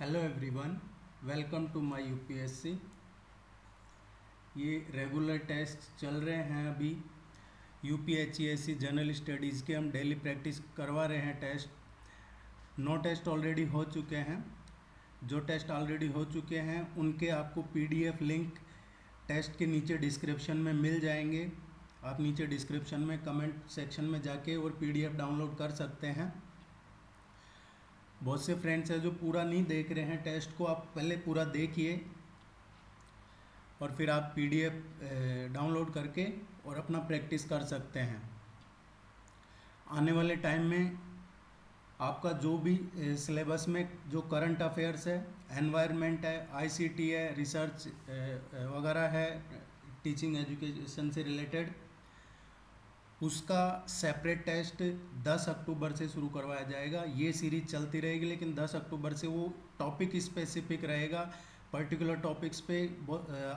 Hello everyone, welcome to my UPSC. ये regular test चल रहे हैं अभी। यूपीएचईएससी जनरल स्टडीज़ के हम डेली प्रैक्टिस करवा रहे हैं टेस्ट। 9 टेस्ट ऑलरेडी हो चुके हैं। जो टेस्ट ऑलरेडी हो चुके हैं उनके आपको पीडीएफ लिंक टेस्ट के नीचे डिस्क्रिप्शन में मिल जाएंगे। आप नीचे डिस्क्रिप्शन में कमेंट सेक्शन में जाके और पीडीएफ डाउनलोड कर सकते हैं। बहुत से फ्रेंड्स हैं जो पूरा नहीं देख रहे हैं टेस्ट को, आप पहले पूरा देखिए और फिर आप पीडीएफ डाउनलोड करके और अपना प्रैक्टिस कर सकते हैं। आने वाले टाइम में आपका जो भी सिलेबस में जो करंट अफेयर्स है, एनवायरनमेंट है, आईसीटी है, रिसर्च वगैरह है, टीचिंग एजुकेशन से रिलेटेड, उसका सेपरेट टेस्ट 10 अक्टूबर से शुरू करवाया जाएगा। ये सीरीज चलती रहेगी लेकिन 10 अक्टूबर से वो टॉपिक स्पेसिफिक रहेगा। पर्टिकुलर टॉपिक्स पे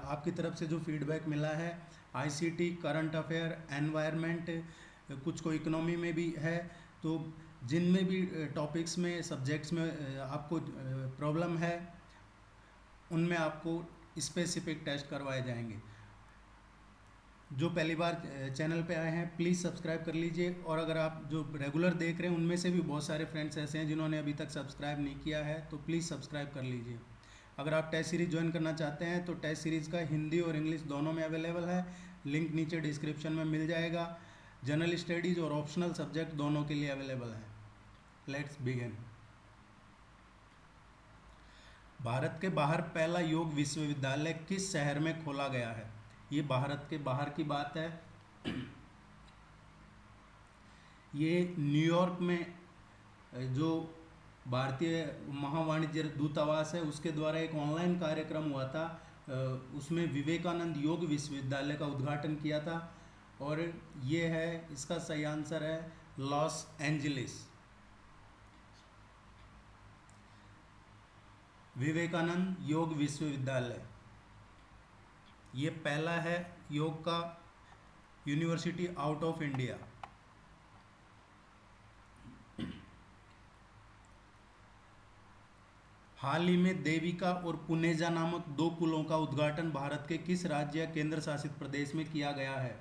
आपकी तरफ से जो फीडबैक मिला है, आईसीटी, करंट अफेयर, एनवायरनमेंट, कुछ को इकोनॉमी में भी है, तो जिनमें भी टॉपिक्स में सब्जेक्ट्स में आपको प्रॉब्लम है उनमें आपको स्पेसिफिक टेस्ट करवाए जाएंगे। जो पहली बार चैनल पे आए हैं प्लीज़ सब्सक्राइब कर लीजिए, और अगर आप जो रेगुलर देख रहे हैं उनमें से भी बहुत सारे फ्रेंड्स ऐसे हैं जिन्होंने अभी तक सब्सक्राइब नहीं किया है, तो प्लीज़ सब्सक्राइब कर लीजिए। अगर आप टेस्ट सीरीज़ ज्वाइन करना चाहते हैं तो टेस्ट सीरीज़ का हिंदी और इंग्लिश दोनों में अवेलेबल है, लिंक नीचे डिस्क्रिप्शन में मिल जाएगा। जनरल स्टडीज़ और ऑप्शनल सब्जेक्ट दोनों के लिए अवेलेबल है। Let's begin. भारत के बाहर पहला योग विश्वविद्यालय किस शहर में खोला गया है? ये भारत के बाहर की बात है। ये न्यूयॉर्क में जो भारतीय महावाणिज्य दूतावास है उसके द्वारा एक ऑनलाइन कार्यक्रम हुआ था, उसमें विवेकानंद योग विश्वविद्यालय का उद्घाटन किया था, और ये है, इसका सही आंसर है लॉस एंजलिस। विवेकानंद योग विश्वविद्यालय ये पहला है योग का यूनिवर्सिटी आउट ऑफ इंडिया। हाल ही में देविका और पुनेजा नामक 2 पुलों का उद्घाटन भारत के किस राज्य या केंद्र शासित प्रदेश में किया गया है?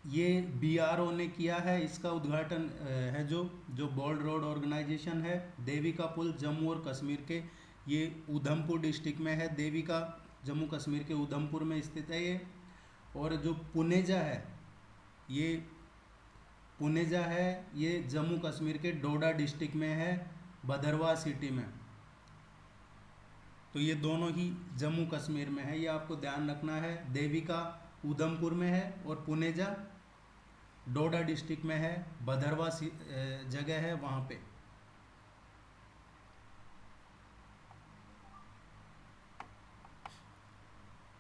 ये बीआरओ ने किया है। इसका उद्घाटन है जो बोल्ड रोड ऑर्गेनाइजेशन है। देविका पुल जम्मू और कश्मीर के, ये उधमपुर डिस्ट्रिक्ट में है। देविका जम्मू कश्मीर के उधमपुर में स्थित है ये। और जो पुनेजा है, ये जम्मू कश्मीर के डोडा डिस्ट्रिक्ट में है, भदरवा सिटी में। तो ये दोनों ही जम्मू कश्मीर में है, ये आपको ध्यान रखना है। देविका उधमपुर में है और पुनेजा डोडा डिस्ट्रिक्ट में है, भदरवा जगह है वहाँ पे।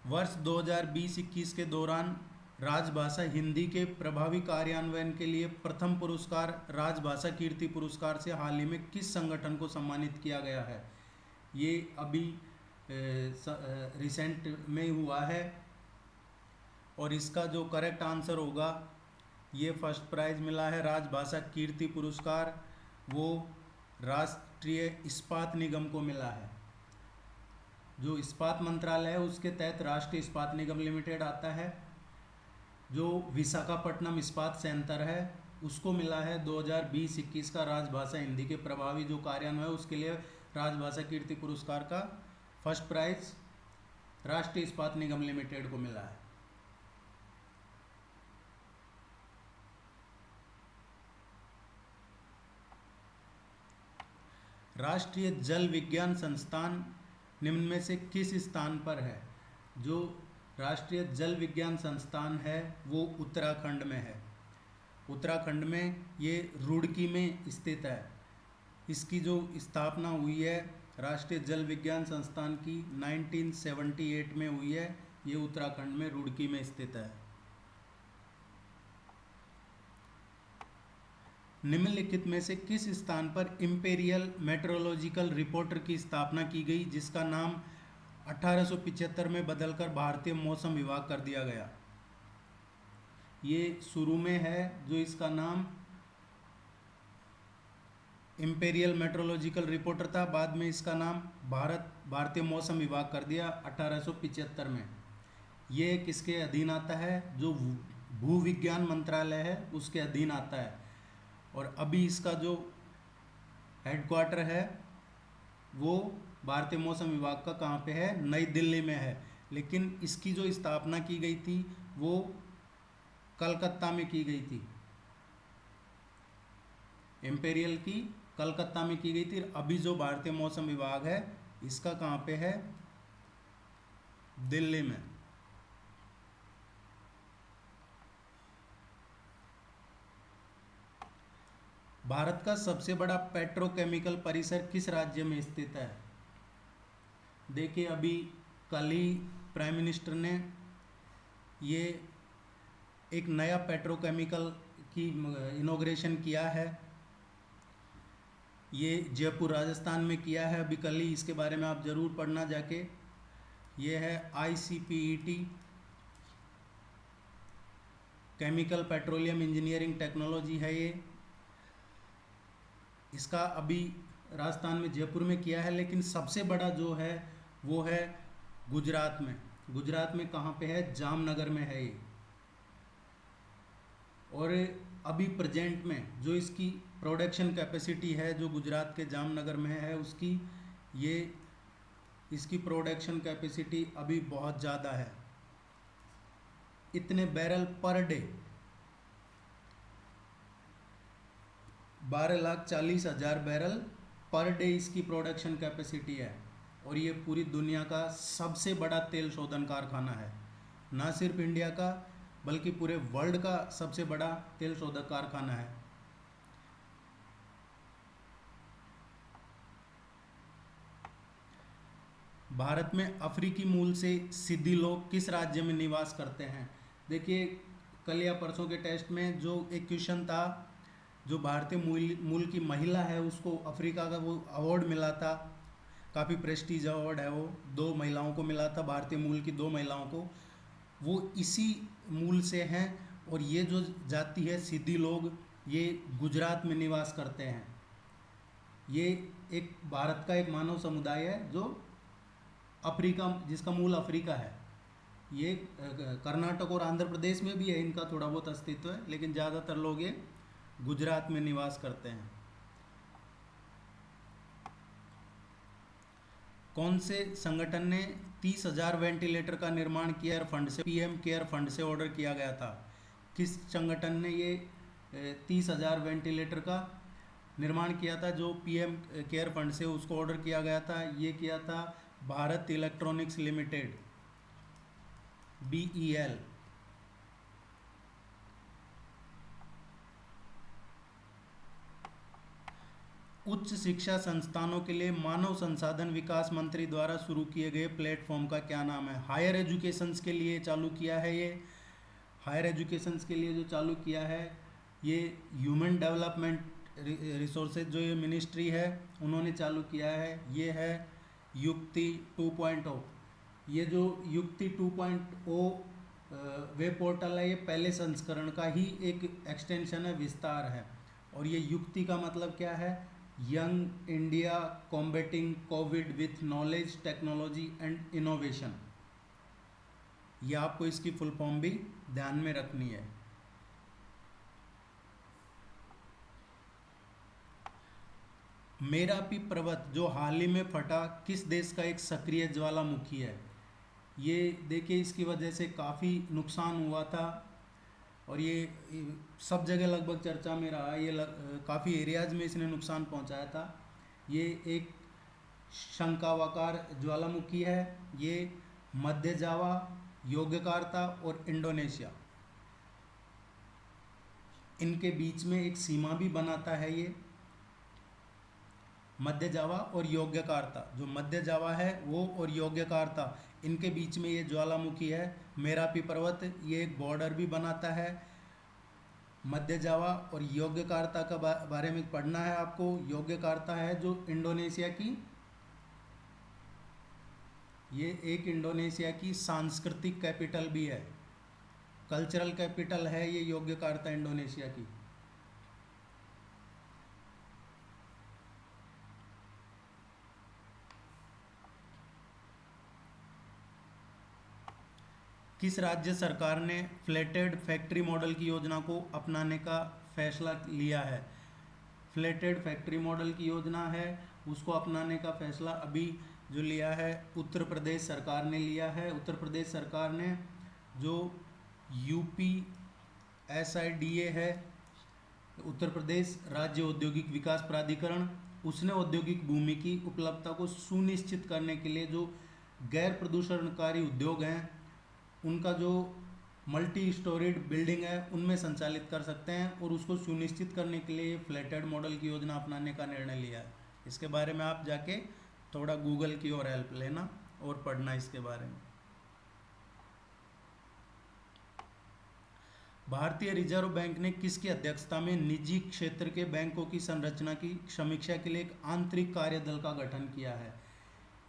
वर्ष 2020-21 के दौरान राजभाषा हिंदी के प्रभावी कार्यान्वयन के लिए प्रथम पुरस्कार राजभाषा कीर्ति पुरस्कार से हाल ही में किस संगठन को सम्मानित किया गया है? ये अभी रिसेंट में हुआ है, और इसका जो करेक्ट आंसर होगा, ये फर्स्ट प्राइज मिला है राजभाषा कीर्ति पुरस्कार, वो राष्ट्रीय इस्पात निगम को मिला है। जो इस्पात मंत्रालय है उसके तहत राष्ट्रीय इस्पात निगम लिमिटेड आता है। जो विशाखापट्टनम इस्पात संयंत्र है उसको मिला है 2020-21 का राजभाषा हिंदी के प्रभावी जो कार्यान्वयन है उसके लिए राजभाषा कीर्ति पुरस्कार का फर्स्ट प्राइज राष्ट्रीय इस्पात निगम लिमिटेड को मिला है। राष्ट्रीय जल विज्ञान संस्थान निम्न में से किस स्थान पर है? जो राष्ट्रीय जल विज्ञान संस्थान है वो उत्तराखंड में है। उत्तराखंड में ये रुड़की में स्थित है। इसकी जो स्थापना हुई है राष्ट्रीय जल विज्ञान संस्थान की 1978 में हुई है। ये उत्तराखंड में रुड़की में स्थित है। निम्नलिखित में से किस स्थान पर इंपेरियल मेट्रोलॉजिकल रिपोर्टर की स्थापना की गई जिसका नाम 1875 में बदलकर भारतीय मौसम विभाग कर दिया गया? ये शुरू में है, जो इसका नाम इम्पेरियल मेट्रोलॉजिकल रिपोर्टर था, बाद में इसका नाम भारतीय मौसम विभाग कर दिया 1875 में। ये किसके अधीन आता है? जो भू विज्ञान मंत्रालय है उसके अधीन आता है। और अभी इसका जो हेडक्वार्टर है वो भारतीय मौसम विभाग का कहाँ पे है? नई दिल्ली में है। लेकिन इसकी जो स्थापना की गई थी वो कलकत्ता में की गई थी। इम्पेरियल की कलकत्ता में की गई थी। अभी जो भारतीय मौसम विभाग है इसका कहाँ पे है? दिल्ली में। भारत का सबसे बड़ा पेट्रोकेमिकल परिसर किस राज्य में स्थित है? देखिए, अभी कल ही प्राइम मिनिस्टर ने ये एक नया पेट्रोकेमिकल की इनॉग्रेशन किया है। ये जयपुर राजस्थान में किया है अभी कल ही। इसके बारे में आप ज़रूर पढ़ना जाके। ये है ICPET, chemical petroleum engineering technology है ये। इसका अभी राजस्थान में जयपुर में किया है। लेकिन सबसे बड़ा जो है वो है गुजरात में। गुजरात में कहाँ पे है? जामनगर में है ये। और अभी प्रेजेंट में जो इसकी प्रोडक्शन कैपेसिटी है जो गुजरात के जामनगर में है उसकी इसकी प्रोडक्शन कैपेसिटी अभी बहुत ज़्यादा है। इतने barrel per day 12,40,000 barrel per day इसकी प्रोडक्शन कैपेसिटी है। और ये पूरी दुनिया का सबसे बड़ा तेल शोधन कारखाना है। ना सिर्फ इंडिया का बल्कि पूरे वर्ल्ड का सबसे बड़ा तेल शोधक कारखाना है। भारत में अफ्रीकी मूल से सिद्धि लोग किस राज्य में निवास करते हैं? देखिए, कल या परसों के टेस्ट में जो एक क्वेश्चन था, जो भारतीय मूल की महिला है उसको अफ्रीका का वो अवार्ड मिला था। काफ़ी प्रेस्टीज अवार्ड है वो। 2 महिलाओं को मिला था, भारतीय मूल की 2 महिलाओं को। वो इसी मूल से हैं। और ये जो जाति है सिद्धि लोग, ये गुजरात में निवास करते हैं। ये एक भारत का एक मानव समुदाय है जो अफ्रीका, जिसका मूल अफ्रीका है। ये कर्नाटक और आंध्र प्रदेश में भी है, इनका थोड़ा बहुत अस्तित्व है, लेकिन ज़्यादातर लोग ये गुजरात में निवास करते हैं। कौन से संगठन ने 30,000 वेंटिलेटर का निर्माण किया फंड से? PM केयर फंड से ऑर्डर किया गया था। किस संगठन ने ये 30,000 वेंटिलेटर का निर्माण किया था जो PM केयर फंड से उसको ऑर्डर किया गया था? ये किया था भारत इलेक्ट्रॉनिक्स लिमिटेड, BEL। उच्च शिक्षा संस्थानों के लिए मानव संसाधन विकास मंत्री द्वारा शुरू किए गए प्लेटफॉर्म का क्या नाम है? हायर एजुकेशंस के लिए चालू किया है ये। हायर एजुकेशंस के लिए जो चालू किया है ये ह्यूमन डेवलपमेंट रिसोर्सेज जो ये मिनिस्ट्री है उन्होंने चालू किया है। ये है युक्ति 2.0। ये जो युक्ति 2.0 वेब पोर्टल है, ये पहले संस्करण का ही एक एक्सटेंशन है, विस्तार है। और ये युक्ति का मतलब क्या है? Young India combating Covid with knowledge technology and innovation. ये आपको इसकी फुल फॉर्म भी ध्यान में रखनी है। मेरापी पर्वत जो हाल ही में फटा किस देश का एक सक्रिय ज्वालामुखी है? ये देखिए, इसकी वजह से काफ़ी नुकसान हुआ था और ये सब जगह लगभग चर्चा में रहा। ये काफ़ी एरियाज़ में इसने नुकसान पहुंचाया था। ये एक शंक्वाकार ज्वालामुखी है। ये मध्य जावा, योग्यकार्ता और इंडोनेशिया, इनके बीच में एक सीमा भी बनाता है। ये मध्य जावा और योग्यकार्ता, जो मध्य जावा है वो और योग्यकार्ता, इनके बीच में ये ज्वालामुखी है मेरापी पर्वत। ये एक बॉर्डर भी बनाता है। मध्य जावा और योग्यकार्ता का बारे में पढ़ना है आपको। योग्यकार्ता है जो इंडोनेशिया की, ये एक इंडोनेशिया की सांस्कृतिक कैपिटल भी है, कल्चरल कैपिटल है ये योग्यकार्ता इंडोनेशिया की। किस राज्य सरकार ने फ्लैटेड फैक्ट्री मॉडल की योजना को अपनाने का फैसला लिया है? फ्लैटेड फैक्ट्री मॉडल की योजना है, उसको अपनाने का फैसला अभी जो लिया है उत्तर प्रदेश सरकार ने लिया है। उत्तर प्रदेश सरकार ने जो UPSIDA है, उत्तर प्रदेश राज्य औद्योगिक विकास प्राधिकरण, उसने औद्योगिक भूमि की उपलब्धता को सुनिश्चित करने के लिए जो गैर प्रदूषणकारी उद्योग हैं उनका जो मल्टी स्टोरीड बिल्डिंग है उनमें संचालित कर सकते हैं, और उसको सुनिश्चित करने के लिए फ्लैटेड मॉडल की योजना अपनाने का निर्णय लिया है। इसके बारे में आप जाके थोड़ा गूगल की ओर हेल्प लेना और पढ़ना इसके बारे में। भारतीय रिजर्व बैंक ने किसकी अध्यक्षता में निजी क्षेत्र के बैंकों की संरचना की समीक्षा के लिए एक आंतरिक कार्यदल का गठन किया है?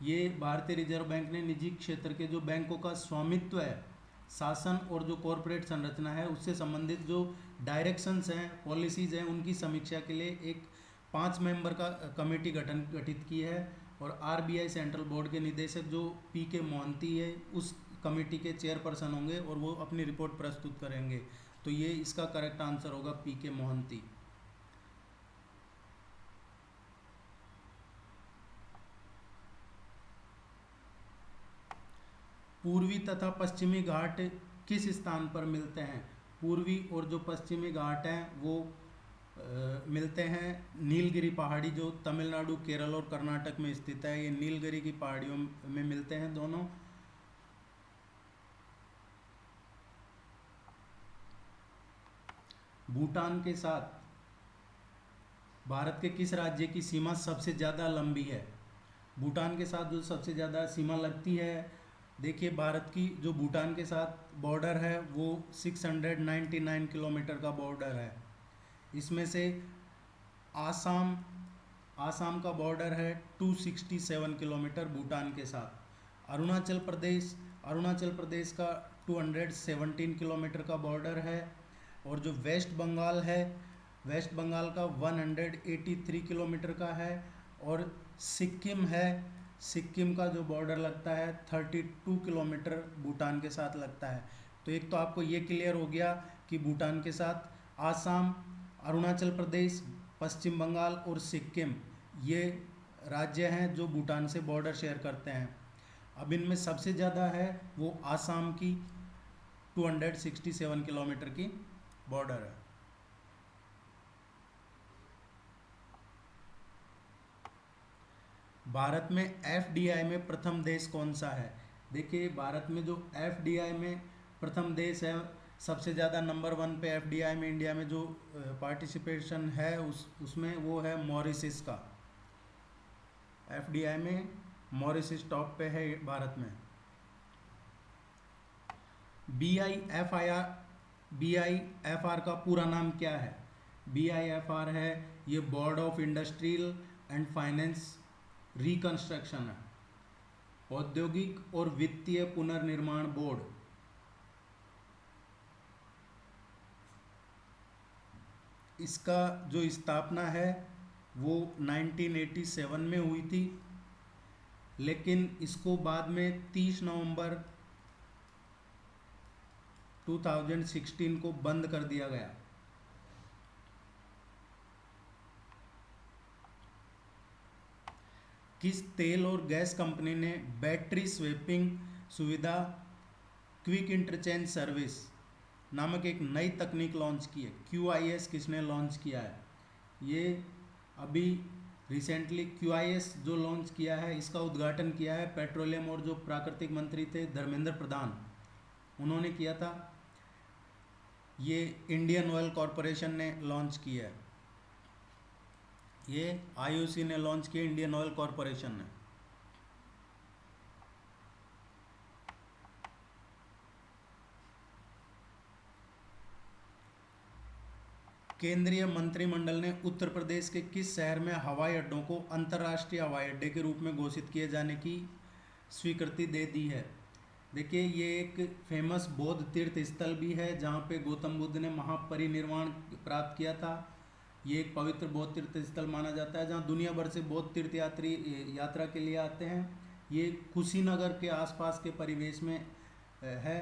ये भारतीय रिजर्व बैंक ने निजी क्षेत्र के जो बैंकों का स्वामित्व है, शासन और जो कॉरपोरेट संरचना है उससे संबंधित जो डायरेक्शंस हैं, पॉलिसीज़ हैं, उनकी समीक्षा के लिए एक 5 मेंबर का कमेटी गठित की है। और RBI सेंट्रल बोर्ड के निदेशक जो PK मोहंती है उस कमेटी के चेयरपर्सन होंगे और वो अपनी रिपोर्ट प्रस्तुत करेंगे। तो ये इसका करेक्ट आंसर होगा PK मोहंती। पूर्वी तथा पश्चिमी घाट किस स्थान पर मिलते हैं? पूर्वी और जो पश्चिमी घाट हैं वो मिलते हैं नीलगिरी पहाड़ी, जो तमिलनाडु, केरल और कर्नाटक में स्थित है। ये नीलगिरी की पहाड़ियों में मिलते हैं दोनों। भूटान के साथ भारत के किस राज्य की सीमा सबसे ज़्यादा लंबी है? भूटान के साथ जो सबसे ज़्यादा सीमा लगती है, देखिए भारत की जो भूटान के साथ बॉर्डर है वो 699 किलोमीटर का बॉर्डर है। इसमें से आसाम का बॉर्डर है 267 किलोमीटर भूटान के साथ। अरुणाचल प्रदेश का 217 किलोमीटर का बॉर्डर है। और जो वेस्ट बंगाल है, वेस्ट बंगाल का 183 किलोमीटर का है। और सिक्किम है, सिक्किम का जो बॉर्डर लगता है 32 किलोमीटर भूटान के साथ लगता है। तो एक तो आपको ये क्लियर हो गया कि भूटान के साथ आसाम, अरुणाचल प्रदेश, पश्चिम बंगाल और सिक्किम ये राज्य हैं जो भूटान से बॉर्डर शेयर करते हैं। अब इनमें सबसे ज़्यादा है वो आसाम की 267 किलोमीटर की बॉर्डर है। भारत में FDI में प्रथम देश कौन सा है? देखिए भारत में जो FDI में प्रथम देश है, सबसे ज़्यादा नंबर 1 पे FDI में इंडिया में जो पार्टिसिपेशन है उसमें वो है मॉरिशस का। FDI में मॉरिशस टॉप पे है भारत में। BIFR का पूरा नाम क्या है? BIFR है ये board of industrial and finance reconstruction है, औद्योगिक और वित्तीय पुनर्निर्माण बोर्ड। इसका जो स्थापना है वो 1987 में हुई थी, लेकिन इसको बाद में 30 नवंबर 2016 को बंद कर दिया गया। किस तेल और गैस कंपनी ने बैटरी स्वैपिंग सुविधा क्विक इंटरचेंज सर्विस नामक एक नई तकनीक लॉन्च की है? QIS किसने लॉन्च किया है? ये अभी रिसेंटली QIS जो लॉन्च किया है इसका उद्घाटन किया है पेट्रोलियम और जो प्राकृतिक मंत्री थे धर्मेंद्र प्रधान, उन्होंने किया था। ये इंडियन ऑयल कॉरपोरेशन ने लॉन्च किया है, ये IOC ने लॉन्च किया, इंडियन ऑयल कॉरपोरेशन ने। केंद्रीय मंत्रिमंडल ने उत्तर प्रदेश के किस शहर में हवाई अड्डों को अंतर्राष्ट्रीय हवाई अड्डे के रूप में घोषित किए जाने की स्वीकृति दे दी है? देखिए ये एक फेमस बौद्ध तीर्थ स्थल भी है जहाँ पे गौतम बुद्ध ने महापरिनिर्वाण प्राप्त किया था। ये एक पवित्र बौद्ध तीर्थ स्थल माना जाता है जहाँ दुनिया भर से बौद्ध तीर्थ यात्री यात्रा के लिए आते हैं। ये कुशीनगर के आसपास के परिवेश में है।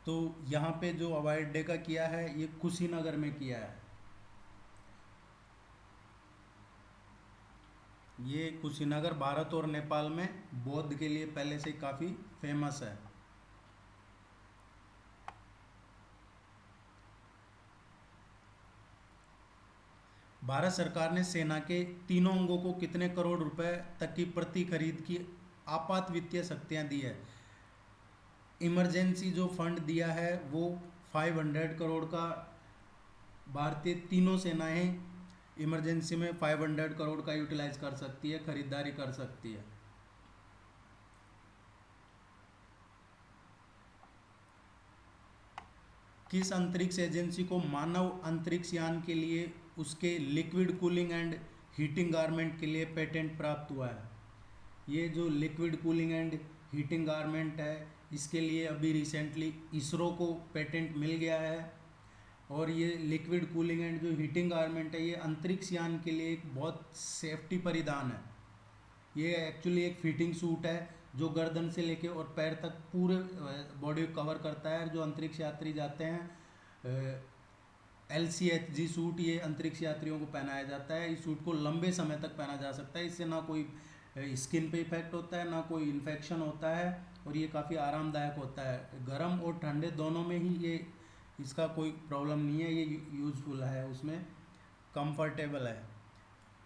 तो यहाँ पे जो अवॉइड डे का किया है ये कुशीनगर में किया है। ये कुशीनगर भारत और नेपाल में बौद्ध के लिए पहले से काफ़ी फेमस है। भारत सरकार ने सेना के तीनों अंगों को कितने करोड़ रुपए तक की प्रति खरीद की आपात वित्तीय शक्तियां दी है? इमरजेंसी जो फंड दिया है वो 500 करोड़ का। भारतीय तीनों सेनाएं इमरजेंसी में 500 करोड़ का यूटिलाइज कर सकती है, खरीदारी कर सकती है। किस अंतरिक्ष एजेंसी को मानव अंतरिक्ष यान के लिए उसके liquid cooling and heating garment के लिए पेटेंट प्राप्त हुआ है? ये जो liquid cooling and heating garment है इसके लिए अभी रिसेंटली इसरो को पेटेंट मिल गया है। और ये लिक्विड कूलिंग एंड जो हीटिंग गारमेंट है ये अंतरिक्ष यान के लिए एक बहुत सेफ्टी परिधान है। ये एक्चुअली एक फिटिंग सूट है जो गर्दन से लेके और पैर तक पूरे बॉडी को कवर करता है। जो अंतरिक्ष यात्री जाते हैं LCHG सूट ये अंतरिक्ष यात्रियों को पहनाया जाता है। इस सूट को लंबे समय तक पहना जा सकता है। इससे ना कोई स्किन पे इफेक्ट होता है ना कोई इन्फेक्शन होता है और ये काफ़ी आरामदायक होता है। गर्म और ठंडे दोनों में ही ये इसका कोई प्रॉब्लम नहीं है। ये यूज़फुल है, उसमें कंफर्टेबल है।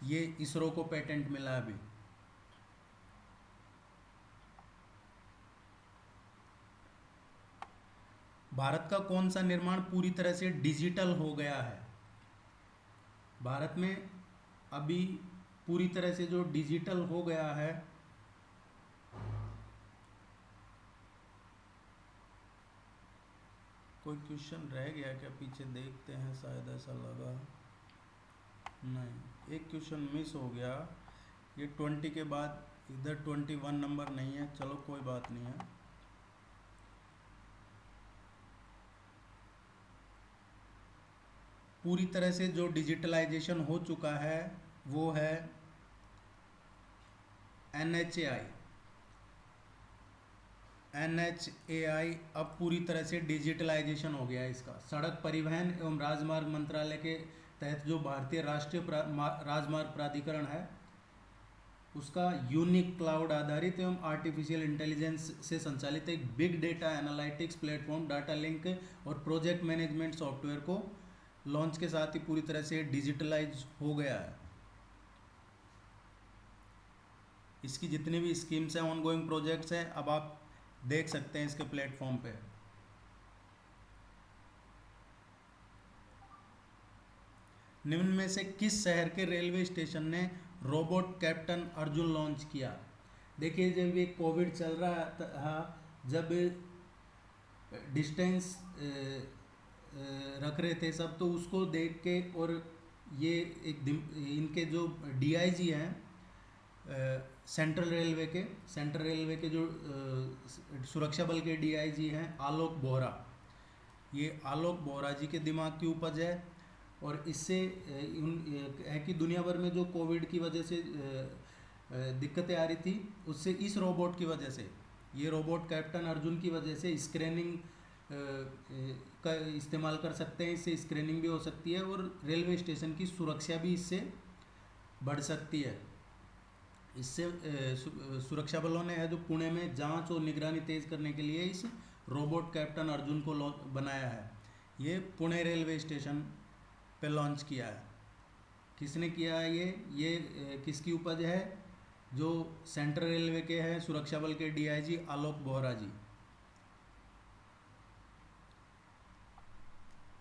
ये इसरो को पेटेंट मिला है अभी। भारत का कौन सा निर्माण पूरी तरह से डिजिटल हो गया है? भारत में अभी पूरी तरह से जो डिजिटल हो गया है कोई क्वेश्चन रह गया क्या? पीछे देखते हैं, शायद ऐसा लगा। नहीं, एक क्वेश्चन मिस हो गया। ये 20 के बाद इधर 21 नंबर नहीं है। चलो कोई बात नहीं है। पूरी तरह से जो डिजिटलाइजेशन हो चुका है वो है NHAI। NHAI अब पूरी तरह से डिजिटलाइजेशन हो गया है इसका। सड़क परिवहन एवं राजमार्ग मंत्रालय के तहत जो भारतीय राष्ट्रीय राजमार्ग प्राधिकरण है उसका यूनिक क्लाउड आधारित एवं आर्टिफिशियल इंटेलिजेंस से संचालित एक big data analytics platform data link और प्रोजेक्ट मैनेजमेंट सॉफ्टवेयर को लॉन्च के साथ ही पूरी तरह से डिजिटलाइज हो गया है। इसकी जितनी भी स्कीम्स हैं, ऑनगोइंग प्रोजेक्ट्स हैं, अब आप देख सकते हैं इसके प्लेटफॉर्म पे। निम्न में से किस शहर के रेलवे स्टेशन ने रोबोट कैप्टन अर्जुन लॉन्च किया? देखिए, जब ये कोविड चल रहा था, जब डिस्टेंस रख रहे थे सब, तो उसको देख के और ये एक इनके जो DIG हैं सेंट्रल रेलवे के जो सुरक्षा बल के DIG हैं आलोक बोहरा, ये आलोक बोहरा जी के दिमाग की उपज है। और इससे है कि दुनिया भर में जो कोविड की वजह से दिक्कतें आ रही थी, उससे इस रोबोट की वजह से, ये रोबोट कैप्टन अर्जुन की वजह से स्क्रीनिंग का इस्तेमाल कर सकते हैं। इससे स्क्रीनिंग भी हो सकती है और रेलवे स्टेशन की सुरक्षा भी इससे बढ़ सकती है। इससे सुरक्षा बलों ने है जो पुणे में जांच और निगरानी तेज करने के लिए इस रोबोट कैप्टन अर्जुन को बनाया है। ये पुणे रेलवे स्टेशन पे लॉन्च किया है। किसने किया है ये किसकी उपज है? जो सेंट्रल रेलवे के हैं सुरक्षा बल के DIG आलोक बोहरा जी।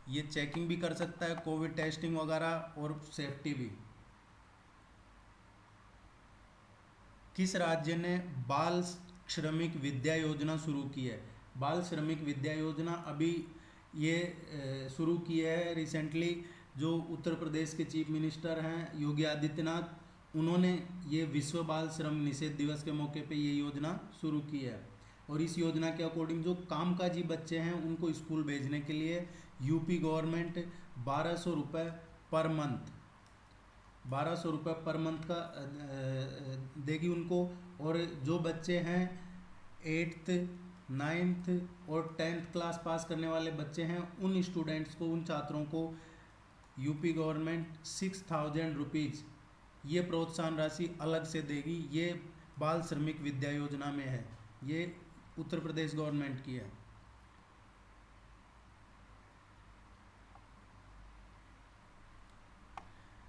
ये चेकिंग भी कर सकता है, कोविड टेस्टिंग वगैरह और सेफ्टी भी। किस राज्य ने बाल श्रमिक विद्या योजना शुरू की है? बाल श्रमिक विद्या योजना अभी ये शुरू की है रिसेंटली। जो उत्तर प्रदेश के चीफ मिनिस्टर हैं योगी आदित्यनाथ, उन्होंने ये विश्व बाल श्रम निषेध दिवस के मौके पे ये योजना शुरू की है। और इस योजना के अकॉर्डिंग जो कामकाजी बच्चे हैं उनको स्कूल भेजने के लिए यूपी गवर्नमेंट 1200 रुपये पर मंथ 1200 रुपये पर मंथ का देगी उनको। और जो बच्चे हैं 8th नाइन्थ और 10th क्लास पास करने वाले बच्चे हैं, उन स्टूडेंट्स को, उन छात्रों को यूपी गवर्नमेंट 6,000 रुपीज़ ये प्रोत्साहन राशि अलग से देगी। ये बाल श्रमिक विद्या योजना में है, ये उत्तर प्रदेश गवर्नमेंट की है।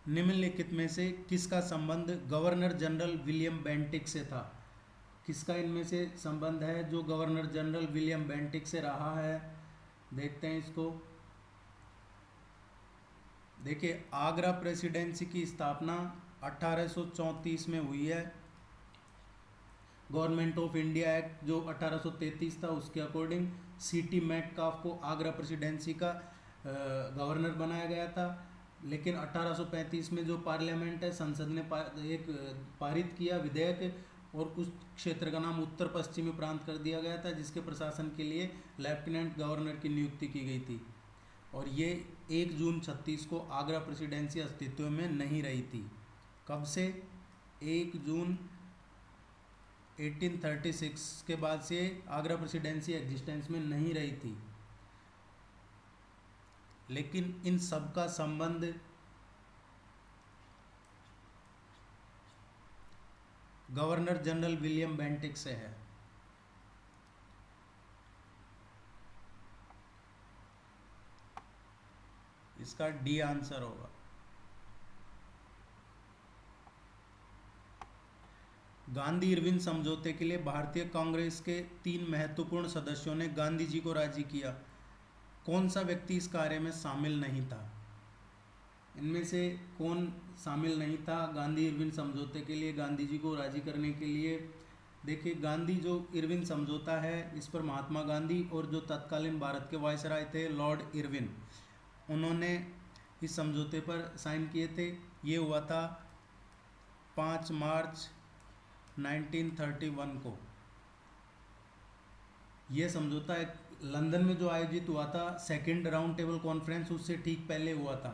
निम्नलिखित में से किसका संबंध गवर्नर जनरल विलियम बेंटिक से था? किसका इनमें से संबंध है जो गवर्नर जनरल विलियम बेंटिक से रहा है? देखते हैं इसको। देखिए, आगरा प्रेसिडेंसी की स्थापना 1834 में हुई है। गवर्नमेंट ऑफ इंडिया एक्ट जो 1833 था उसके अकॉर्डिंग सीटी मेटकाफ को आगरा प्रेसिडेंसी का गवर्नर बनाया गया था। लेकिन 1835 में जो पार्लियामेंट है, संसद ने एक पारित किया विधेयक और उस क्षेत्र का नाम उत्तर पश्चिमी प्रांत कर दिया गया था, जिसके प्रशासन के लिए लेफ्टिनेंट गवर्नर की नियुक्ति की गई थी। और ये 1 जून 36 को आगरा प्रेसिडेंसी अस्तित्व में नहीं रही थी। कब से? 1 जून 1836 के बाद से आगरा प्रेसिडेंसी एग्जिस्टेंस में नहीं रही थी। लेकिन इन सब का संबंध गवर्नर जनरल विलियम बेंटिक से है। इसका डी आंसर होगा। गांधी इरविन समझौते के लिए भारतीय कांग्रेस के 3 महत्वपूर्ण सदस्यों ने गांधी जी को राजी किया। कौन सा व्यक्ति इस कार्य में शामिल नहीं था? इनमें से कौन शामिल नहीं था गांधी इरविन समझौते के लिए गांधी जी को राजी करने के लिए? देखिए, गांधी जो इरविन समझौता है, इस पर महात्मा गांधी और जो तत्कालीन भारत के वायसराय थे लॉर्ड इरविन, उन्होंने इस समझौते पर साइन किए थे। ये हुआ था 5 मार्च 1931 को। ये समझौता एक लंदन में जो आयोजित हुआ था, सेकंड राउंड टेबल कॉन्फ्रेंस, उससे ठीक पहले हुआ था।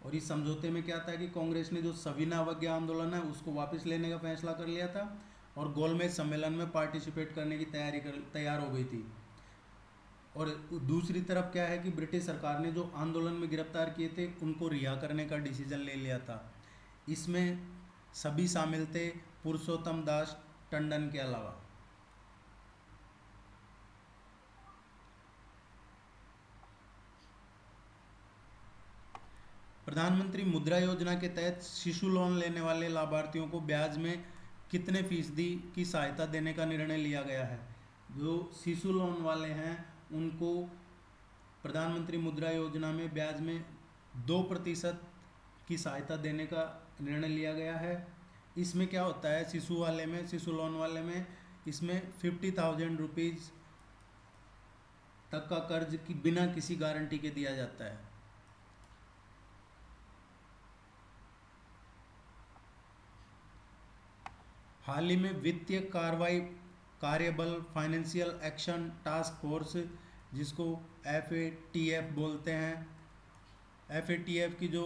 और इस समझौते में क्या था कि कांग्रेस ने जो सविनय अवज्ञा आंदोलन है उसको वापस लेने का फैसला कर लिया था और गोलमेज सम्मेलन में पार्टिसिपेट करने की तैयार हो गई थी। और दूसरी तरफ क्या है कि ब्रिटिश सरकार ने जो आंदोलन में गिरफ्तार किए थे उनको रिहा करने का डिसीजन ले लिया था। इसमें सभी शामिल थे पुरुषोत्तम दास टंडन के अलावा। प्रधानमंत्री मुद्रा योजना के तहत शिशु लोन लेने वाले लाभार्थियों को ब्याज में कितने फीसदी की सहायता देने का निर्णय लिया गया है? जो शिशु लोन वाले हैं उनको प्रधानमंत्री मुद्रा योजना में ब्याज में 2% की सहायता देने का निर्णय लिया गया है। इसमें क्या होता है, शिशु वाले में, शिशु लोन वाले में, इसमें 50,000 रुपीज़ तक का कर्ज की बिना किसी गारंटी के दिया जाता है। हाल ही में वित्तीय कार्रवाई कार्यबल फाइनेंशियल एक्शन टास्क फोर्स, जिसको FATF बोलते हैं, FATF की जो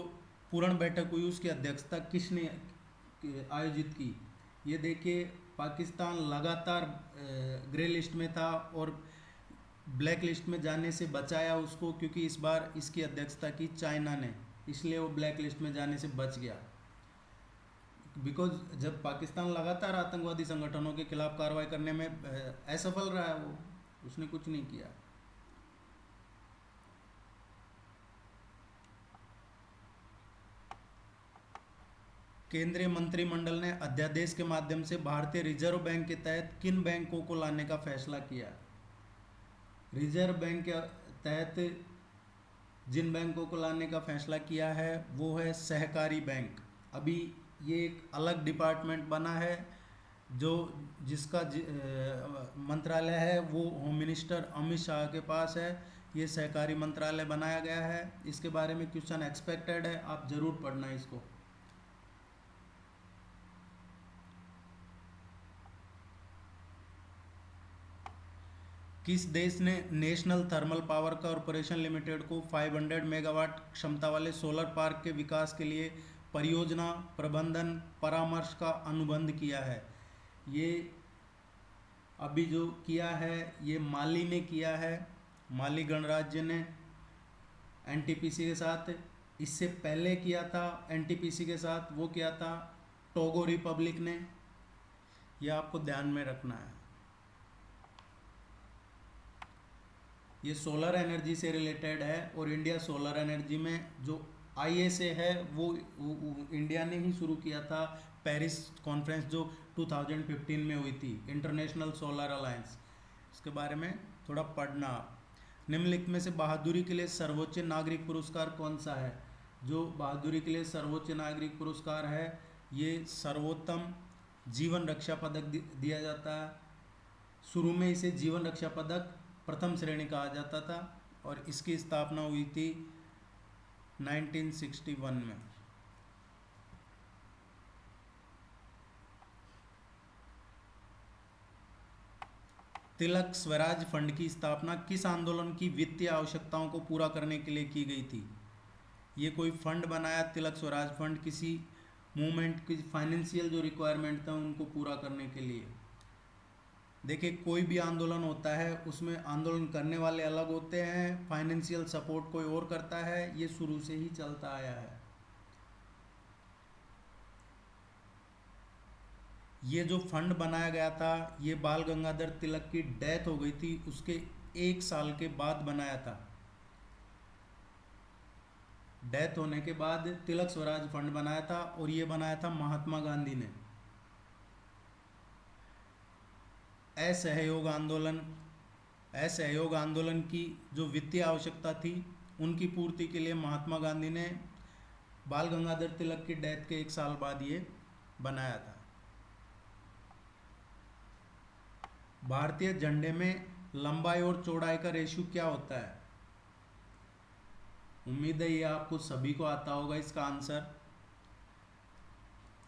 पूर्ण बैठक हुई उसकी अध्यक्षता किसने आयोजित की? ये देखिए, पाकिस्तान लगातार ग्रे लिस्ट में था और ब्लैक लिस्ट में जाने से बचाया उसको, क्योंकि इस बार इसकी अध्यक्षता की चाइना ने, इसलिए वो ब्लैक लिस्ट में जाने से बच गया। बिकॉज जब पाकिस्तान लगातार आतंकवादी संगठनों के खिलाफ कार्रवाई करने में असफल रहा है, वो उसने कुछ नहीं किया। केंद्रीय मंत्रिमंडल ने अध्यादेश के माध्यम से भारतीय रिजर्व बैंक के तहत किन बैंकों को लाने का फैसला किया? रिजर्व बैंक के तहत जिन बैंकों को लाने का फैसला किया है वो है सहकारी बैंक। अभी ये एक अलग डिपार्टमेंट बना है जो जिसका मंत्रालय है वो होम मिनिस्टर अमित शाह के पास है। ये सहकारी मंत्रालय बनाया गया है। इसके बारे में क्वेश्चन एक्सपेक्टेड है, आप ज़रूर पढ़ना इसको। किस देश ने national thermal power corporation limited को 500 मेगावाट क्षमता वाले सोलर पार्क के विकास के लिए परियोजना प्रबंधन परामर्श का अनुबंध किया है? ये अभी जो किया है ये माली ने किया है, माली गणराज्य ने एनटीपीसी के साथ। इससे पहले किया था एनटीपीसी के साथ, वो किया था टोगो रिपब्लिक ने। यह आपको ध्यान में रखना है। ये सोलर एनर्जी से रिलेटेड है और इंडिया सोलर एनर्जी में जो आईएसए है वो इंडिया ने ही शुरू किया था। पेरिस कॉन्फ्रेंस जो 2015 में हुई थी, इंटरनेशनल सोलर अलायंस, इसके बारे में थोड़ा पढ़ना आप। निम्नलिखित में से बहादुरी के लिए सर्वोच्च नागरिक पुरस्कार कौन सा है? जो बहादुरी के लिए सर्वोच्च नागरिक पुरस्कार है, ये सर्वोत्तम जीवन रक्षा पदक दिया जाता है। शुरू में इसे जीवन रक्षा पदक प्रथम श्रेणी कहा जाता था और इसकी स्थापना हुई थी 1961 में। तिलक स्वराज फंड की स्थापना किस आंदोलन की वित्तीय आवश्यकताओं को पूरा करने के लिए की गई थी? ये कोई फंड बनाया तिलक स्वराज फंड, किसी मूवमेंट की फाइनेंशियल जो रिक्वायरमेंट था उनको पूरा करने के लिए। देखिए, कोई भी आंदोलन होता है उसमें आंदोलन करने वाले अलग होते हैं, फाइनेंशियल सपोर्ट कोई और करता है, ये शुरू से ही चलता आया है। ये जो फंड बनाया गया था ये बाल गंगाधर तिलक की डेथ हो गई थी उसके 1 साल के बाद बनाया था। डेथ होने के बाद तिलक स्वराज फंड बनाया था और ये बनाया था महात्मा गांधी ने। असहयोग आंदोलन की जो वित्तीय आवश्यकता थी उनकी पूर्ति के लिए महात्मा गांधी ने बाल गंगाधर तिलक की डेथ के 1 साल बाद ये बनाया था। भारतीय झंडे में लंबाई और चौड़ाई का रेशियो क्या होता है? उम्मीद है ये आपको सभी को आता होगा। इसका आंसर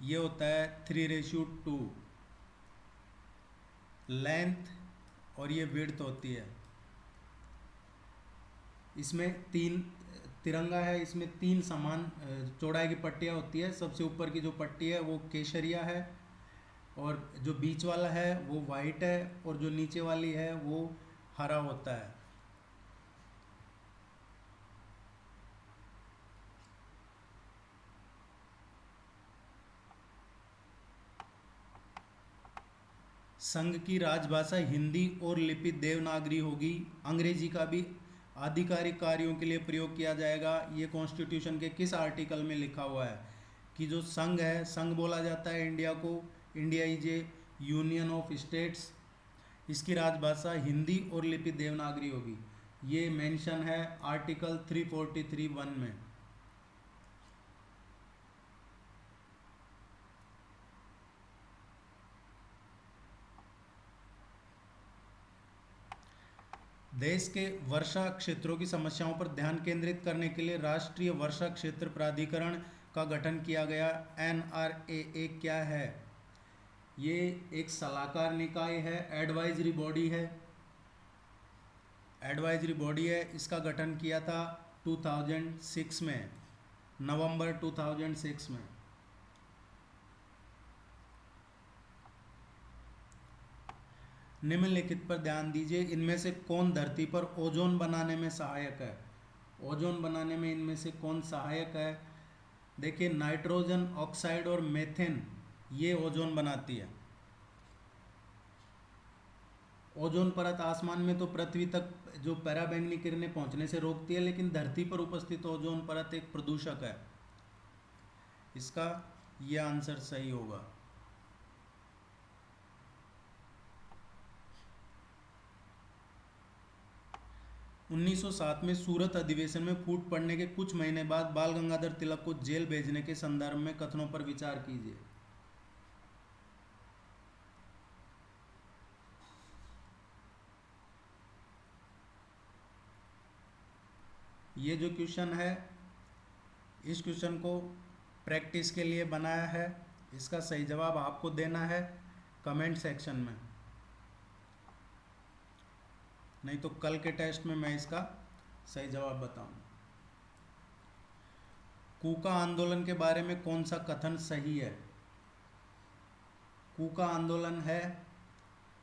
ये होता है 3:2। लेंथ और ये विड्थ होती है। इसमें 3 तिरंगा है, इसमें 3 समान चौड़ाई की पट्टियाँ होती है। सबसे ऊपर की जो पट्टी है वो केसरिया है और जो बीच वाला है वो वाइट है और जो नीचे वाली है वो हरा होता है। संघ की राजभाषा हिंदी और लिपि देवनागरी होगी। अंग्रेजी का भी आधिकारिक कार्यों के लिए प्रयोग किया जाएगा। ये कॉन्स्टिट्यूशन के किस आर्टिकल में लिखा हुआ है कि जो संघ है, संघ बोला जाता है इंडिया को, India is A union of states, इसकी राजभाषा हिंदी और लिपि देवनागरी होगी। ये मेंशन है आर्टिकल 343(1) में। देश के वर्षा क्षेत्रों की समस्याओं पर ध्यान केंद्रित करने के लिए राष्ट्रीय वर्षा क्षेत्र प्राधिकरण का गठन किया गया। NRAA क्या है? ये एक सलाहकार निकाय है, एडवाइजरी बॉडी है। एडवाइजरी बॉडी है, इसका गठन किया था 2006 में, नवंबर 2006 में। निम्नलिखित पर ध्यान दीजिए, इनमें से कौन धरती पर ओजोन बनाने में सहायक है? ओजोन बनाने में इनमें से कौन सहायक है? देखिए, नाइट्रोजन ऑक्साइड और मेथेन ये ओजोन बनाती है। ओजोन परत आसमान में तो पृथ्वी तक जो पराबैंगनी किरणें पहुंचने से रोकती है, लेकिन धरती पर उपस्थित ओजोन परत एक प्रदूषक है। इसका यह आंसर सही होगा। 1907 में सूरत अधिवेशन में फूट पड़ने के कुछ महीने बाद बाल गंगाधर तिलक को जेल भेजने के संदर्भ में कथनों पर विचार कीजिए। ये जो क्वेश्चन है, इस क्वेश्चन को प्रैक्टिस के लिए बनाया है। इसका सही जवाब आपको देना है कमेंट सेक्शन में, नहीं तो कल के टेस्ट में मैं इसका सही जवाब बताऊं। कूका आंदोलन के बारे में कौन सा कथन सही है? कूका आंदोलन है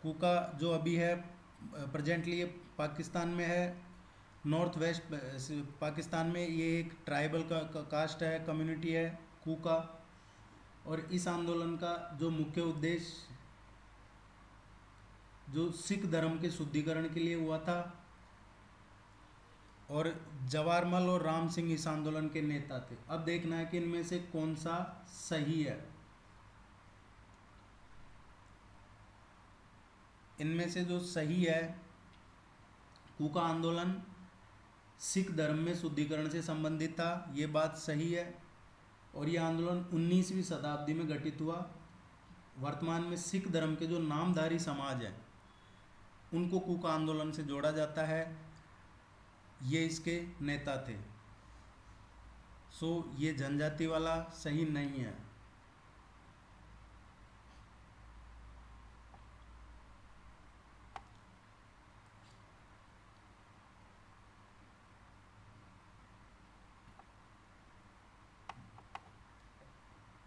कूका जो अभी है प्रेजेंटली ये पाकिस्तान में है, नॉर्थ वेस्ट पाकिस्तान में। ये एक ट्राइबल का कास्ट है, कम्युनिटी है कूका। और इस आंदोलन का जो मुख्य उद्देश्य जो सिख धर्म के शुद्धिकरण के लिए हुआ था, और जवाहरलाल और राम सिंह इस आंदोलन के नेता थे। अब देखना है कि इनमें से कौन सा सही है। इनमें से जो सही है, कूका आंदोलन सिख धर्म में शुद्धिकरण से संबंधित था, ये बात सही है। और यह आंदोलन 19वीं शताब्दी में घटित हुआ। वर्तमान में सिख धर्म के जो नामधारी समाज है उनको कूका आंदोलन से जोड़ा जाता है, ये इसके नेता थे। सो ये जनजाति वाला सही नहीं है।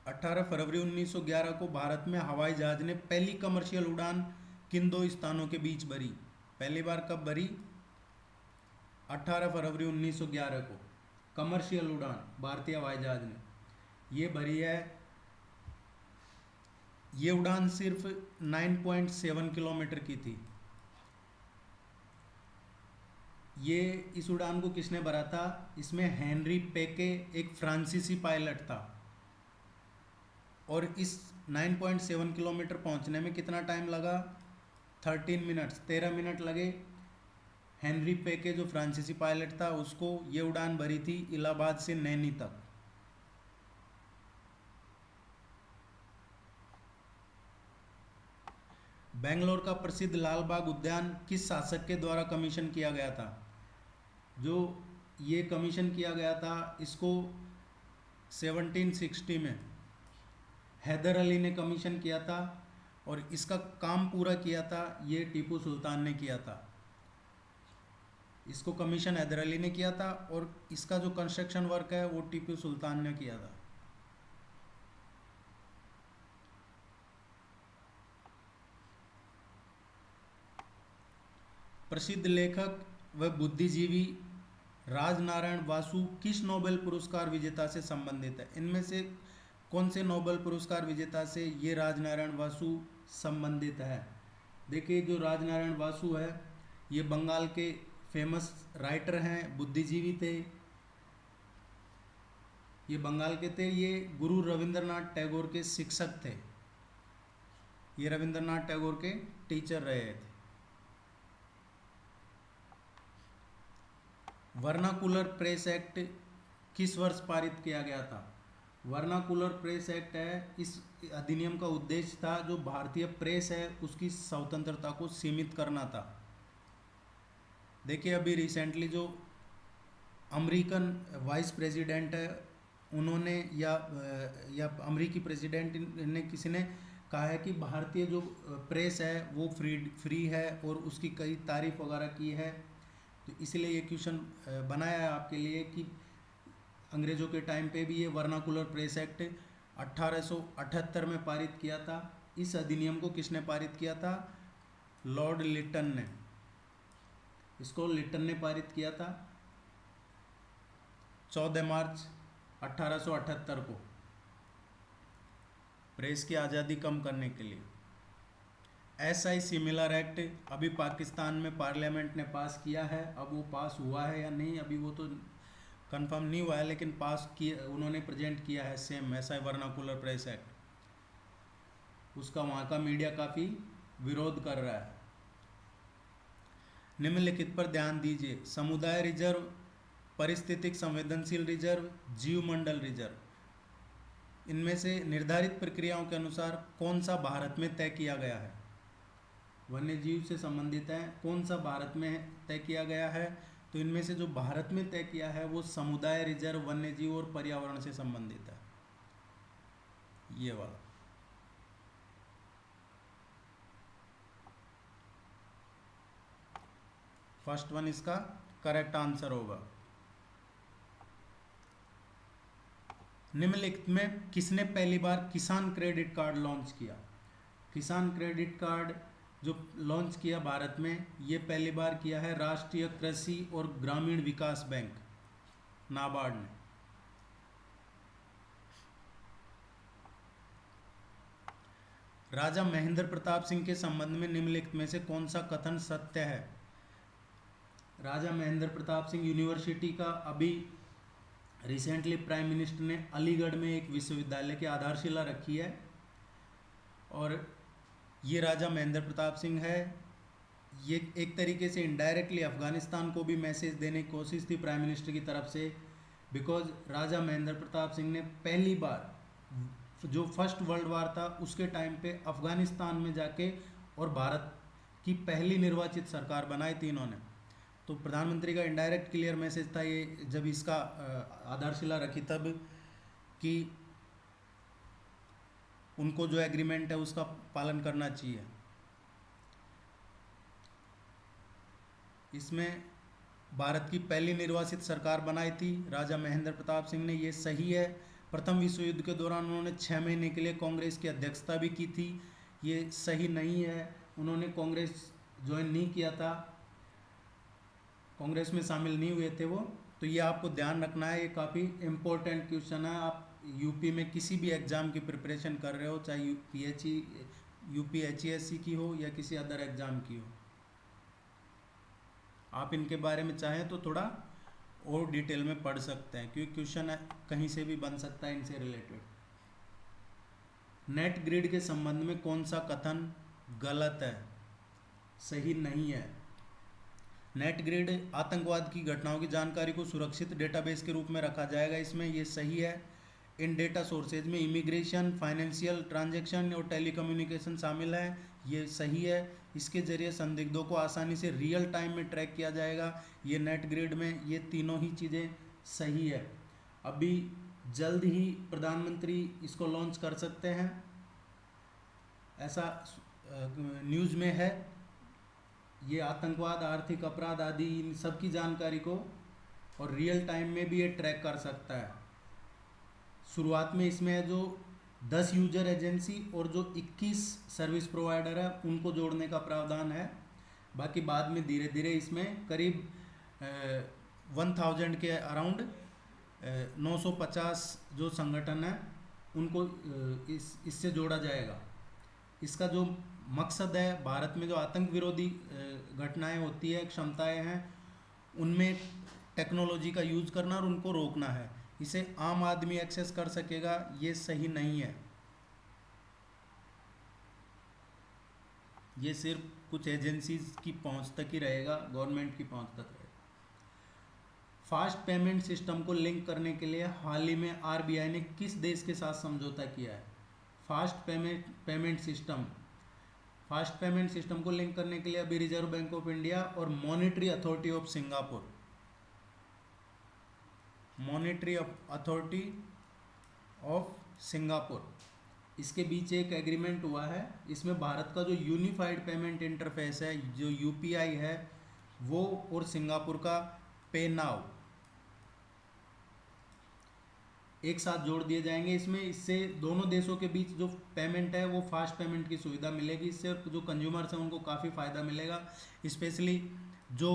अठारह फरवरी 1911 को भारत में हवाई जहाज ने पहली कमर्शियल उड़ान किन दो स्थानों के बीच भरी? पहली बार कब भरी? 18 फरवरी 1911 को कमर्शियल उड़ान भारतीय हवाई जहाज ने ये भरी है। ये उड़ान सिर्फ 9.7 किलोमीटर की थी। ये इस उड़ान को किसने भरा था? इसमें हेनरी पेके एक फ्रांसीसी पायलट था। और इस 9.7 किलोमीटर पहुंचने में कितना टाइम लगा? 13 मिनट लगे। हेनरी पेके जो फ्रांसीसी पायलट था उसको ये उड़ान भरी थी इलाहाबाद से नैनी तक। बेंगलोर का प्रसिद्ध लाल बाग उद्यान किस शासक के द्वारा कमीशन किया गया था? जो ये कमीशन किया गया था इसको 1760 में हैदर अली ने कमीशन किया था। और इसका काम पूरा किया था ये टीपू सुल्तान ने किया था। इसको कमीशन हैदर अली ने किया था और इसका जो कंस्ट्रक्शन वर्क है वो टीपू सुल्तान ने किया था। प्रसिद्ध लेखक व बुद्धिजीवी राजनारायण वासु किस नोबेल पुरस्कार विजेता से संबंधित है? इनमें से कौन से नोबेल पुरस्कार विजेता से ये राजनारायण वासु संबंधित है? देखिए, जो राजनारायण वासु है ये बंगाल के फेमस राइटर हैं, बुद्धिजीवी थे। ये बंगाल के थे। ये गुरु रविंद्रनाथ टैगोर के शिक्षक थे। ये रविंद्रनाथ टैगोर के टीचर रहे थे। वर्नाकुलर प्रेस एक्ट किस वर्ष पारित किया गया था? वर्नाकुलर प्रेस एक्ट है, इस अधिनियम का उद्देश्य था जो भारतीय प्रेस है उसकी स्वतंत्रता को सीमित करना था। देखिए, अभी रिसेंटली जो अमेरिकन वाइस प्रेसिडेंट है उन्होंने या अमेरिकी प्रेसिडेंट ने किसी ने कहा है कि भारतीय जो प्रेस है वो फ्री है और उसकी कई तारीफ वगैरह की है। तो इसलिए ये क्वेश्चन बनाया है आपके लिए कि अंग्रेज़ों के टाइम पे भी ये वर्नाकुलर प्रेस एक्ट 1878 में पारित किया था। इस अधिनियम को किसने पारित किया था? लॉर्ड लिटन ने। इसको लिटन ने पारित किया था 14 मार्च 1878 को, प्रेस की आज़ादी कम करने के लिए। SI सिमिलर एक्ट अभी पाकिस्तान में पार्लियामेंट ने पास किया है। अब वो पास हुआ है या नहीं अभी वो तो कंफर्म नहीं हुआ है, लेकिन पास किया, उन्होंने प्रेजेंट किया है same SI vernacular press act. उसका वहाँ का मीडिया काफ़ी विरोध कर रहा है। निम्नलिखित पर ध्यान दीजिए। समुदाय रिजर्व, परिस्थितिक संवेदनशील रिजर्व, जीवमंडल रिजर्व, इनमें से निर्धारित प्रक्रियाओं के अनुसार कौन सा भारत में तय किया गया है? वन्य जीव से संबंधित है, कौन सा भारत में तय किया गया है? तो इनमें से जो भारत में तय किया है वो समुदाय रिजर्व, वन्य जीव और पर्यावरण से संबंधित है, ये वाला। फर्स्ट वन इसका करेक्ट आंसर होगा। निम्नलिखित में किसने पहली बार किसान क्रेडिट कार्ड लॉन्च किया? किसान क्रेडिट कार्ड जो लॉन्च किया भारत में, ये पहली बार किया है राष्ट्रीय कृषि और ग्रामीण विकास बैंक नाबार्ड ने। राजा महेंद्र प्रताप सिंह के संबंध में निम्नलिखित में से कौन सा कथन सत्य है? राजा महेंद्र प्रताप सिंह यूनिवर्सिटी का अभी रिसेंटली प्राइम मिनिस्टर ने अलीगढ़ में एक विश्वविद्यालय की आधारशिला रखी है, और ये राजा महेंद्र प्रताप सिंह है, ये एक तरीके से इनडायरेक्टली अफगानिस्तान को भी मैसेज देने की कोशिश थी प्राइम मिनिस्टर की तरफ से, बिकॉज राजा महेंद्र प्रताप सिंह ने पहली बार जो फर्स्ट वर्ल्ड वार था उसके टाइम पे अफगानिस्तान में जाके और भारत की पहली निर्वाचित सरकार बनाई थी इन्होंने। तो प्रधानमंत्री का इनडायरेक्ट क्लियर मैसेज था ये जब इसका आधारशिला रखी तब, कि उनको जो एग्रीमेंट है उसका पालन करना चाहिए। इसमें भारत की पहली निर्वाचित सरकार बनाई थी राजा महेंद्र प्रताप सिंह ने, ये सही है। प्रथम विश्व युद्ध के दौरान उन्होंने 6 महीने के लिए कांग्रेस की अध्यक्षता भी की थी, ये सही नहीं है। उन्होंने कांग्रेस ज्वाइन नहीं किया था, कांग्रेस में शामिल नहीं हुए थे वो। तो ये आपको ध्यान रखना है, ये काफ़ी इम्पोर्टेंट क्वेश्चन है। आप यूपी में किसी भी एग्ज़ाम की प्रिपरेशन कर रहे हो, चाहे UPHESC की हो या किसी अदर एग्ज़ाम की हो, आप इनके बारे में चाहें तो थोड़ा और डिटेल में पढ़ सकते हैं, क्योंकि क्वेश्चन कहीं से भी बन सकता है इनसे रिलेटेड। नेट ग्रिड के संबंध में कौन सा कथन गलत है, सही नहीं है? नेट ग्रिड आतंकवाद की घटनाओं की जानकारी को सुरक्षित डेटाबेस के रूप में रखा जाएगा, इसमें ये सही है। इन डेटा सोर्सेज में इमिग्रेशन, फाइनेंशियल ट्रांजैक्शन और टेलीकम्युनिकेशन शामिल है, ये सही है। इसके जरिए संदिग्धों को आसानी से रियल टाइम में ट्रैक किया जाएगा, ये नेट ग्रिड में ये तीनों ही चीज़ें सही है। अभी जल्द ही प्रधानमंत्री इसको लॉन्च कर सकते हैं, ऐसा न्यूज़ में है। ये आतंकवाद, आर्थिक अपराध आदि इन सब की जानकारी को और रियल टाइम में भी ये ट्रैक कर सकता है। शुरुआत में इसमें जो 10 यूजर एजेंसी और जो 21 सर्विस प्रोवाइडर है उनको जोड़ने का प्रावधान है। बाकी बाद में धीरे धीरे इसमें करीब 1000 के अराउंड 950 जो संगठन है उनको इससे जोड़ा जाएगा। इसका जो मकसद है, भारत में जो आतंक विरोधी घटनाएं होती है, क्षमताएं हैं, उनमें टेक्नोलॉजी का यूज़ करना और उनको रोकना है। इसे आम आदमी एक्सेस कर सकेगा, ये सही नहीं है। ये सिर्फ कुछ एजेंसीज की पहुंच तक ही रहेगा, गवर्नमेंट की पहुंच तक रहेगा। फास्ट पेमेंट सिस्टम को लिंक करने के लिए हाल ही में RBI ने किस देश के साथ समझौता किया है? फास्ट पेमेंट सिस्टम को लिंक करने के लिए अभी रिजर्व बैंक ऑफ इंडिया और मॉनेटरी अथॉरिटी ऑफ सिंगापुर इसके बीच एक एग्रीमेंट हुआ है। इसमें भारत का जो यूनिफाइड पेमेंट इंटरफेस है, जो UPI है, वो और सिंगापुर का पे नाउ एक साथ जोड़ दिए जाएंगे। इससे दोनों देशों के बीच जो पेमेंट है वो फास्ट पेमेंट की सुविधा मिलेगी। इससे जो कंज्यूमर्स हैं उनको काफ़ी फ़ायदा मिलेगा, स्पेशली जो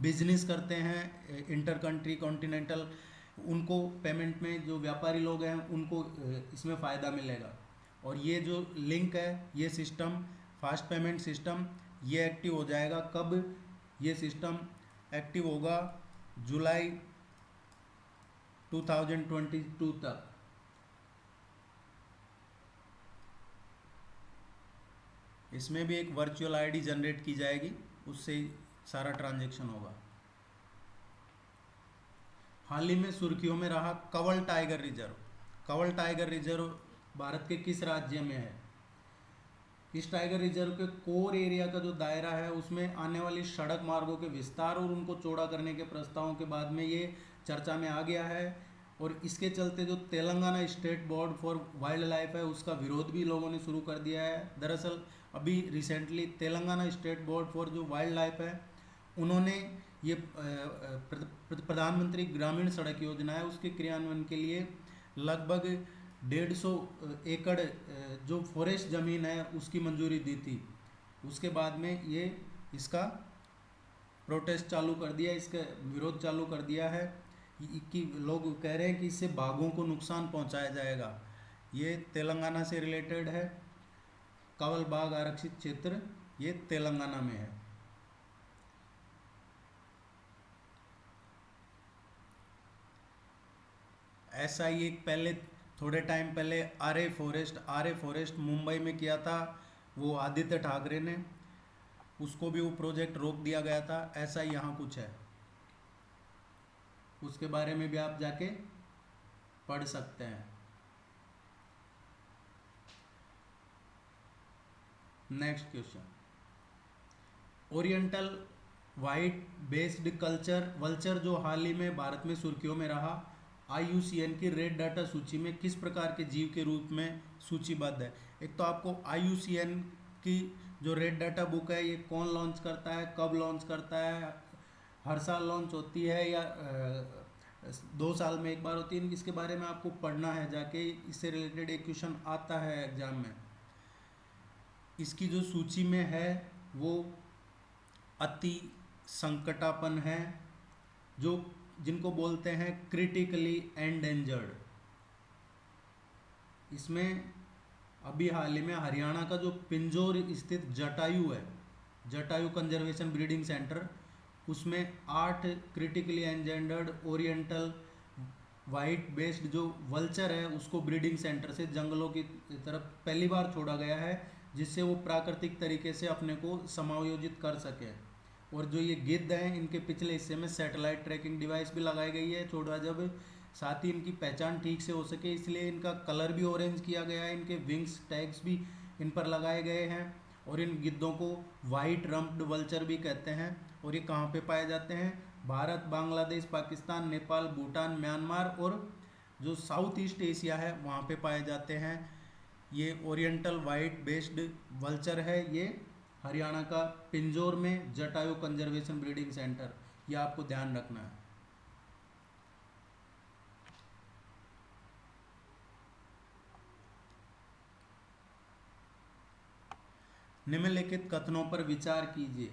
बिजनेस करते हैं इंटर कंट्री कॉन्टिनेंटल, उनको पेमेंट में जो व्यापारी लोग हैं उनको इसमें फ़ायदा मिलेगा। और ये जो लिंक है, ये सिस्टम फास्ट पेमेंट सिस्टम ये एक्टिव हो जाएगा। कब ये सिस्टम एक्टिव होगा? जुलाई 2022 तक। इसमें भी एक वर्चुअल आईडी जनरेट की जाएगी, उससे सारा ट्रांजैक्शन होगा। हाल ही में सुर्खियों में रहा Kanwal tiger reserve. Kanwal tiger reserve Bharat के किस राज्य में है? इस टाइगर रिजर्व के कोर एरिया का जो दायरा है उसमें आने वाली सड़क मार्गों के विस्तार और उनको चौड़ा करने के प्रस्तावों के बाद में ये चर्चा में आ गया है। और इसके चलते जो Telangana state board for wild life है उसका विरोध भी लोगों ने शुरू कर दिया है। दरअसल अभी recently Telangana state board for जो वाइल्ड लाइफ है उन्होंने ये प्रधानमंत्री ग्रामीण सड़क योजना है उसके क्रियान्वयन के लिए लगभग 150 एकड़ जो फॉरेस्ट ज़मीन है उसकी मंजूरी दी थी। उसके बाद में ये इसका प्रोटेस्ट चालू कर दिया, इसका विरोध चालू कर दिया है कि लोग कह रहे हैं कि इससे बाघों को नुकसान पहुंचाया जाएगा। ये तेलंगाना से रिलेटेड है। कावल बाघ आरक्षित क्षेत्र ये तेलंगाना में है। ऐसा ही एक पहले थोड़े टाइम पहले आरे फॉरेस्ट मुंबई में किया था वो आदित्य ठाकरे ने, उसको भी वो प्रोजेक्ट रोक दिया गया था। ऐसा ही यहाँ कुछ है, उसके बारे में भी आप जाके पढ़ सकते हैं। Next question, oriental white based culture vulture जो हाल ही में भारत में सुर्खियों में रहा, IUCN की रेड डाटा सूची में किस प्रकार के जीव के रूप में सूचीबद्ध है। एक तो आपको IUCN की जो रेड डाटा बुक है ये कौन लॉन्च करता है, कब लॉन्च करता है, हर साल लॉन्च होती है या 2 साल में एक बार होती है, इसके बारे में आपको पढ़ना है जाके। इससे रिलेटेड एक क्वेश्चन आता है एग्जाम में। इसकी जो सूची में है वो अति संकटापन है, जो जिनको बोलते हैं क्रिटिकली एंडेंजर्ड। इसमें अभी हाल ही में हरियाणा का जो पिंजौर स्थित जटायु है, जटायु कंजर्वेशन ब्रीडिंग सेंटर, उसमें 8 critically endangered oriental white based जो वल्चर है उसको ब्रीडिंग सेंटर से जंगलों की तरफ पहली बार छोड़ा गया है, जिससे वो प्राकृतिक तरीके से अपने को समायोजित कर सके। और जो ये गिद्ध हैं इनके पिछले हिस्से में सैटेलाइट ट्रैकिंग डिवाइस भी लगाई गई है छोड़ा जब, साथ ही इनकी पहचान ठीक से हो सके इसलिए इनका कलर भी ऑरेंज किया गया है, इनके विंग्स टैग्स भी इन पर लगाए गए हैं। और इन गिद्धों को वाइट रम्प्ड वल्चर भी कहते हैं। और ये कहाँ पे पाए जाते हैं, भारत, बांग्लादेश, पाकिस्तान, नेपाल, भूटान, म्यांमार और जो साउथ ईस्ट एशिया है वहाँ पे पाए जाते हैं। ये ओरिएंटल वाइट बेस्ड वल्चर है, ये हरियाणा का पिंजौर में जटायु कंजर्वेशन ब्रीडिंग सेंटर, ये आपको ध्यान रखना है। निम्नलिखित कथनों पर विचार कीजिए।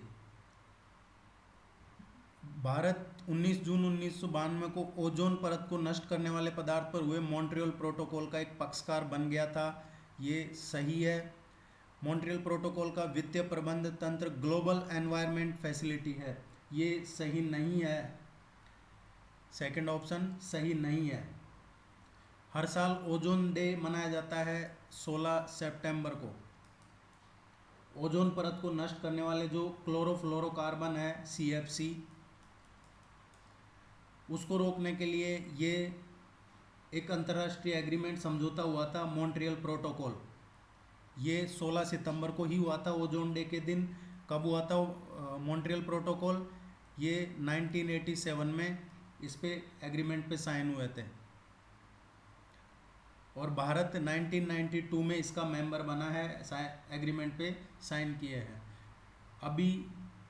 भारत 19 जून 1992 को ओजोन परत को नष्ट करने वाले पदार्थ पर हुए मॉन्ट्रियल प्रोटोकॉल का एक पक्षकार बन गया था, ये सही है। मॉन्ट्रियल प्रोटोकॉल का वित्तीय प्रबंध तंत्र ग्लोबल एनवायरनमेंट फैसिलिटी है, ये सही नहीं है। सेकंड ऑप्शन सही नहीं है। हर साल ओजोन डे मनाया जाता है 16 सितंबर को। ओजोन परत को नष्ट करने वाले जो क्लोरोफ्लोरोकार्बन है CFC, उसको रोकने के लिए ये एक अंतर्राष्ट्रीय एग्रीमेंट समझौता हुआ था, मॉन्ट्रियल प्रोटोकॉल। ये 16 सितंबर को ही हुआ था, ओजोन डे के दिन। कब हुआ था मॉन्ट्रियल प्रोटोकॉल, ये 1987 में इस पे एग्रीमेंट पे साइन हुए थे। और भारत 1992 में इसका मेंबर बना है, एग्रीमेंट पे साइन किए हैं। अभी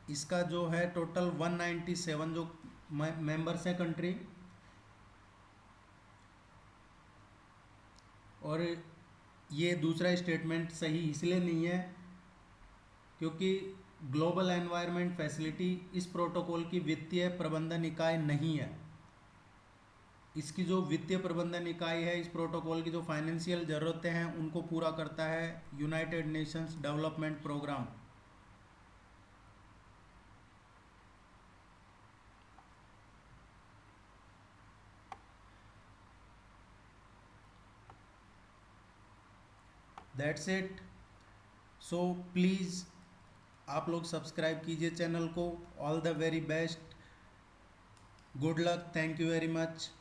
इसका जो है टोटल 197 जो मेंबर्स हैं कंट्री। और ये दूसरा स्टेटमेंट सही इसलिए नहीं है क्योंकि ग्लोबल एनवायरनमेंट फैसिलिटी इस प्रोटोकॉल की वित्तीय प्रबंधन इकाई नहीं है। इसकी जो वित्तीय प्रबंधन इकाई है इस प्रोटोकॉल की जो फाइनेंशियल ज़रूरतें हैं उनको पूरा करता है United Nations development programme. That's it. So please आप लोग सब्सक्राइब कीजिए चैनल को। All the very best, good luck, thank you very much.